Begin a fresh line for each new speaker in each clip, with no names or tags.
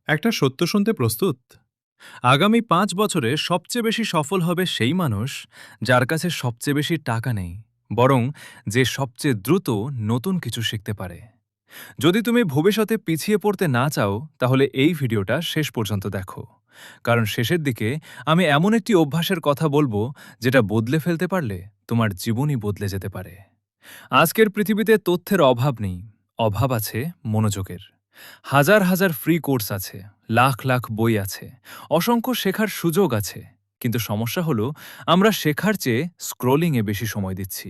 একটা সত্য শুনতে প্রস্তুত? আগামী ৫ বছরে সবচেয়ে বেশি সফল হবে সেই মানুষ যার কাছে সবচেয়ে বেশি টাকা নেই, বরং যে সবচেয়ে দ্রুত নতুন কিছু শিখতে পারে। যদি তুমি ভবিষ্যতে পিছিয়ে পড়তে না চাও, তাহলে এই ভিডিওটা শেষ পর্যন্ত দেখো। কারণ শেষের দিকে আমি এমন একটি অভ্যাসের কথা বলবো যেটা বদলে ফেলতে পারলে তোমার জীবনই বদলে যেতে পারে। আজকের পৃথিবীতে তথ্যের অভাব নেই, অভাব আছে মনোযোগের। হাজার হাজার ফ্রি কোর্স আছে, লাখ লাখ বই আছে, অসংখ্য শেখার সুযোগ আছে। কিন্তু সমস্যা হলো আমরা শেখার চেয়ে স্ক্রোলিংয়ে বেশি সময় দিচ্ছি।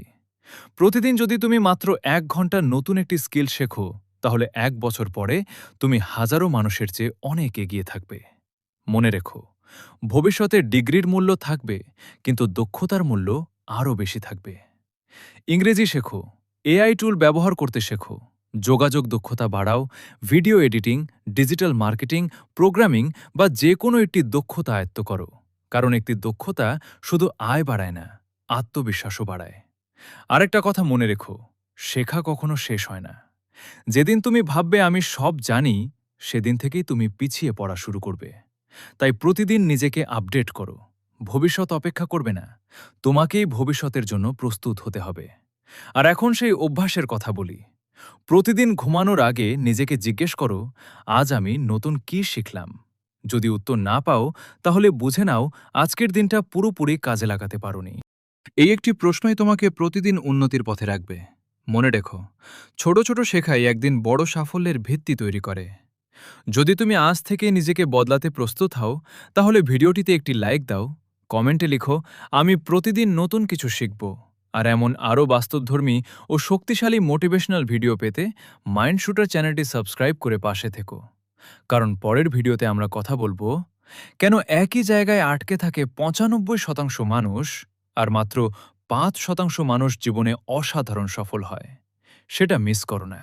প্রতিদিন যদি তুমি মাত্র ১ ঘন্টা নতুন একটি স্কিল শেখো, তাহলে ১ বছর পরে তুমি হাজারো মানুষের চেয়ে অনেক এগিয়ে থাকবে। মনে রেখো, ভবিষ্যতে ডিগ্রির মূল্য থাকবে, কিন্তু দক্ষতার মূল্য আরও বেশি থাকবে। ইংরেজি শেখো, এআই টুল ব্যবহার করতে শেখো, যোগাযোগ দক্ষতা বাড়াও, video editing, digital marketing, programming বা যে কোনো একটি দক্ষতা আয়ত্ত করো। কারণ একটি দক্ষতা শুধু আয় বাড়ায় না, আত্মবিশ্বাসও বাড়ায়। আরেকটা কথা মনে রেখো, শেখা কখনো শেষ হয় না। যেদিন তুমি ভাববে আমি সব জানি, সেদিন থেকেই তুমি পিছিয়ে পড়া শুরু করবে। তাই প্রতিদিন নিজেকে আপডেট করো। ভবিষ্যৎ অপেক্ষা করবে না, তোমাকেই ভবিষ্যতের জন্য প্রস্তুত হতে হবে। আর এখন সেই অভ্যাসের কথা বলি। প্রতিদিন ঘুমানোর আগে নিজেকে জিজ্ঞেস করো, আজ আমি নতুন কি শিখলাম। যদি উত্তর না পাও, তাহলে বুঝে নাও আজকের দিনটা পুরোপুরি কাজে লাগাতে পারোনি।
এই একটি প্রশ্নই তোমাকে প্রতিদিন উন্নতির পথে রাখবে। মনে রেখো, ছোট ছোট শেখাই একদিন বড় সাফল্যের ভিত্তি তৈরি করে।
যদি তুমি আজ থেকে নিজেকে বদলাতে প্রস্তুত হও, তাহলে ভিডিওটিতে একটি লাইক দাও, কমেন্টে লিখো আমি প্রতিদিন নতুন কিছু শিখব। আর এমন আরও বাস্তবধর্মী ও শক্তিশালী মোটিভেশনাল ভিডিও পেতে মাইন্ড শুটার চ্যানেলটি সাবস্ক্রাইব করে পাশে থেকো। কারণ পরের ভিডিওতে আমরা কথা বলবো কেন একই জায়গায় আটকে থাকে ৯৫% মানুষ আর মাত্র ৫% মানুষ জীবনে অসাধারণ সফল হয়। সেটা মিস করো না।